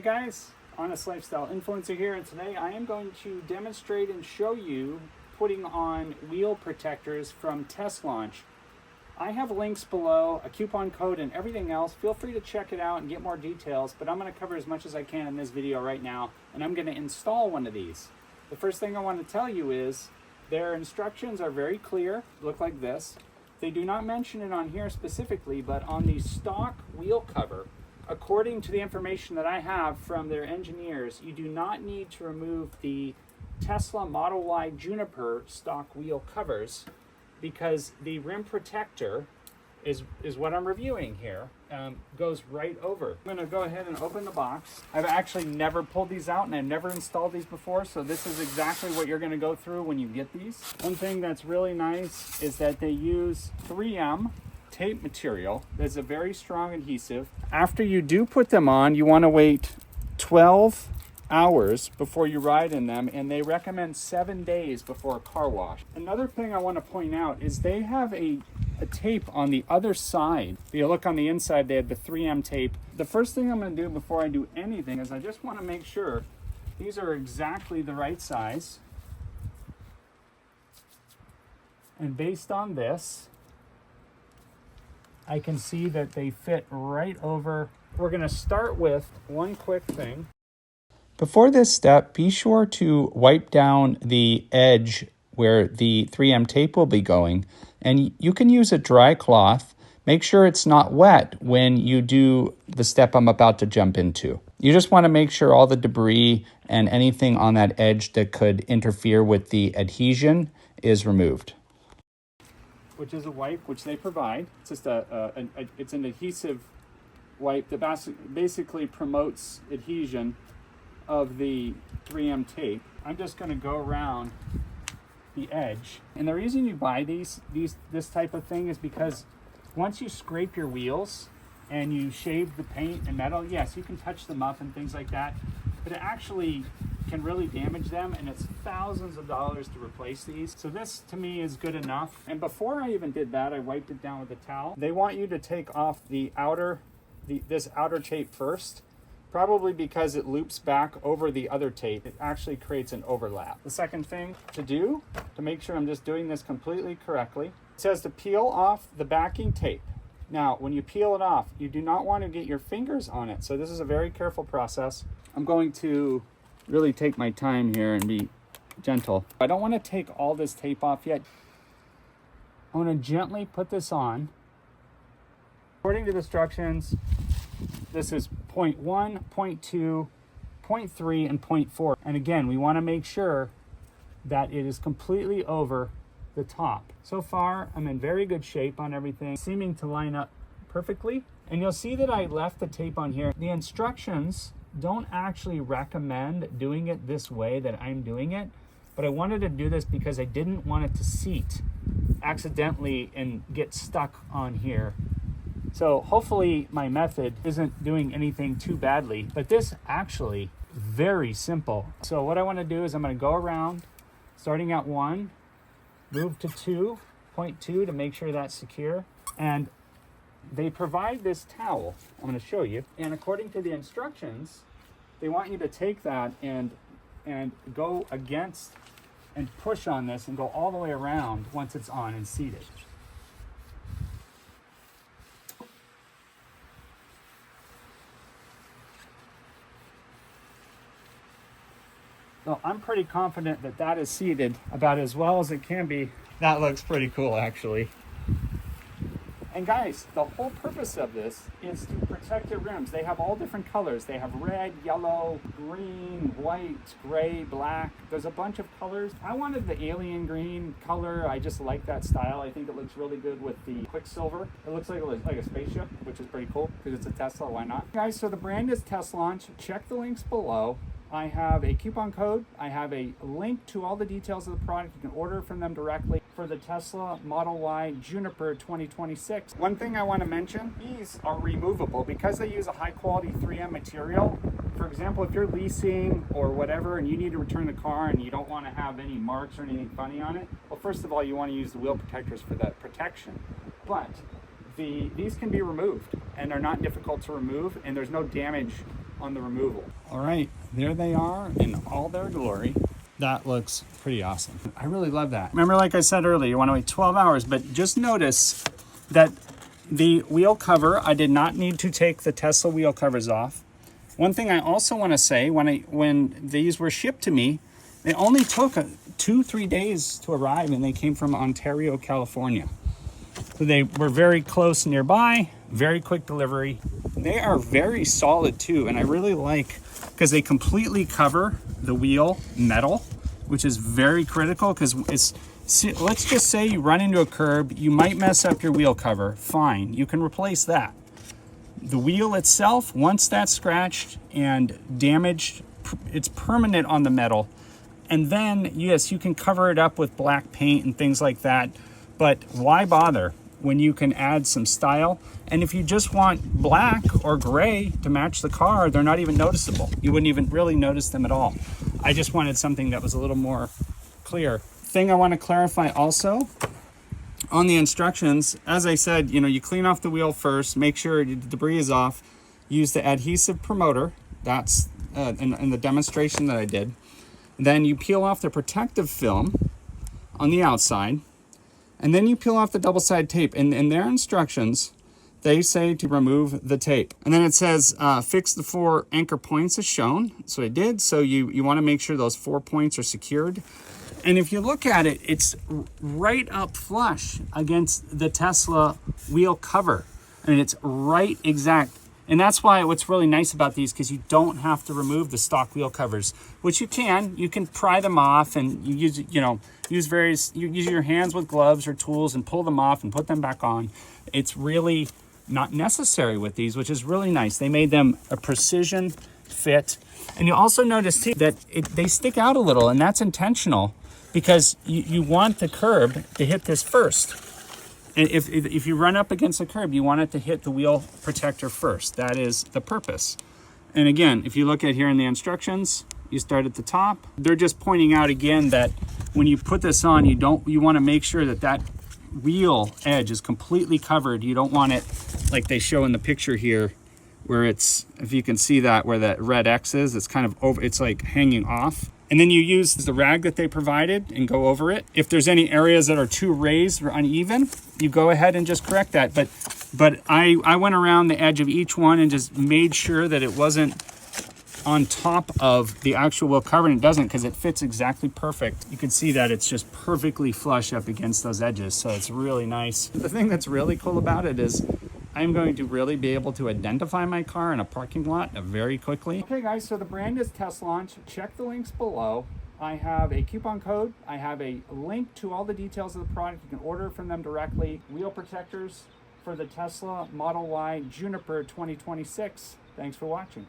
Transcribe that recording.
Hey guys, Honest Lifestyle Influencer here, and today I am going to demonstrate and show you putting on wheel protectors from Teslaunch. I have links below, a coupon code and everything else. Feel free to check it out and get more details, but I'm going to cover as much as I can in this video right now, and I'm going to install one of these. The first thing I want to tell you is their instructions are very clear, look like this. They do not mention it on here specifically, but on the stock wheel cover, according to the information that I have from their engineers, you do not need to remove the Tesla Model Y Juniper stock wheel covers because the rim protector is what I'm reviewing here, goes right over. I'm gonna go ahead and open the box. I've actually never pulled these out and I've never installed these before, so this is exactly what you're gonna go through when you get these. One thing that's really nice is that they use 3M tape material. That's a very strong adhesive. After you do put them on, you want to wait 12 hours before you ride in them, and they recommend 7 days before a car wash. Another thing I want to point out is they have a tape on the other side. If you look on the inside, they have the 3M tape. The first thing I'm going to do before I do anything is I just want to make sure these are exactly the right size. And based on this, I can see that they fit right over. We're going to start with one quick thing. Before this step, be sure to wipe down the edge where the 3M tape will be going. And you can use a dry cloth. Make sure it's not wet when you do the step I'm about to jump into. You just want to make sure all the debris and anything on that edge that could interfere with the adhesion is removed. Which is a wipe which they provide. It's just it's an adhesive wipe that basically promotes adhesion of the 3M tape. I'm just going to go around the edge. And the reason you buy this type of thing is because once you scrape your wheels and you shave the paint and metal, yes, you can touch them up and things like that, but it actually can really damage them, and it's thousands of dollars to replace these. So this to me is good enough. And before I even did that, I wiped it down with a towel. They want you to take off this outer tape first, probably because it loops back over the other tape. It actually creates an overlap. The second thing to do, to make sure I'm just doing this completely correctly, it says to peel off the backing tape. Now, when you peel it off, you do not want to get your fingers on it. So this is a very careful process. I'm going to really take my time here and be gentle. I don't want to take all this tape off yet. I want to gently put this on. According to the instructions, this is 0.1, 0.2, 0.3, and 0.4. And again, we want to make sure that it is completely over the top. So far, I'm in very good shape on everything, seeming to line up perfectly. And you'll see that I left the tape on here. The instructions don't actually recommend doing it this way that I'm doing it, but I wanted to do this because I didn't want it to seat accidentally and get stuck on here. So hopefully my method isn't doing anything too badly, but this actually very simple. So what I want to do is I'm going to go around starting at 1, move to 2.2 to make sure that's secure, and they provide this towel. I'm going to show you. And according to the instructions, they want you to take that and go against and push on this and go all the way around once it's on and seated. So I'm pretty confident that that is seated about as well as it can be. That looks pretty cool, actually. And guys, the whole purpose of this is to protect your rims. They have all different colors. They have red, yellow, green, white, gray, black. There's a bunch of colors. I wanted the alien green color. I just like that style. I think it looks really good with the Quicksilver. It looks like a spaceship, which is pretty cool because it's a Tesla. Why not? Guys, so the brand is Teslaunch. Check the links below. I have a coupon code. I have a link to all the details of the product. You can order from them directly for the Tesla Model Y Juniper 2026. One thing I want to mention, these are removable because they use a high quality 3M material. For example, if you're leasing or whatever and you need to return the car and you don't want to have any marks or anything funny on it, well, first of all, you want to use the wheel protectors for that protection. But these can be removed and they're not difficult to remove, and there's no damage on the removal. All right, there they are in all their glory. That looks pretty awesome. I really love that. Remember, like I said earlier, you want to wait 12 hours, but just notice that the wheel cover, I did not need to take the Tesla wheel covers off. One thing I also want to say, when these were shipped to me, they only took 2-3 days to arrive, and they came from Ontario, California. So they were very close nearby, very quick delivery. They are very solid too, and I really like, because they completely cover the wheel metal, which is very critical, because let's just say you run into a curb, you might mess up your wheel cover. Fine, you can replace that. The wheel itself, once that's scratched and damaged, it's permanent on the metal. And then, yes, you can cover it up with black paint and things like that, but why bother when you can add some style? And if you just want black or gray to match the car, they're not even noticeable. You wouldn't even really notice them at all. I just wanted something that was a little more clear. Thing I want to clarify also, on the instructions, as I said, you clean off the wheel first, make sure the debris is off, use the adhesive promoter, that's in the demonstration that I did. Then you peel off the protective film on the outside, and then you peel off the double-sided tape. And in their instructions, they say to remove the tape. And then it says, fix the 4 anchor points as shown. So I did. So you want to make sure those 4 points are secured. And if you look at it, it's right up flush against the Tesla wheel cover. I mean, it's right exact. And that's why what's really nice about these, because you don't have to remove the stock wheel covers, which you can pry them off, and you use your hands with gloves or tools and pull them off and put them back on. It's really not necessary with these, which is really nice. They made them a precision fit. And you also notice too that they stick out a little, and that's intentional, because you want the curb to hit this first. And if you run up against the curb, you want it to hit the wheel protector first. That is the purpose. And again, if you look at here in the instructions, you start at the top. They're just pointing out again that when you put this on, you want to make sure that wheel edge is completely covered. You don't want it like they show in the picture here, where it's, if you can see that, where that red X is, it's kind of over, it's like hanging off. And then you use the rag that they provided and go over it. If there's any areas that are too raised or uneven, you go ahead and just correct that. But I went around the edge of each one and just made sure that it wasn't on top of the actual wheel cover, and it doesn't, because it fits exactly perfect. You can see that it's just perfectly flush up against those edges, so it's really nice. The thing that's really cool about it is I'm going to really be able to identify my car in a parking lot very quickly. Okay guys, so the brand is Teslaunch. Check the links below. I have a coupon code. I have a link to all the details of the product. You can order from them directly. Wheel protectors for the Tesla Model Y Juniper 2026. Thanks for watching.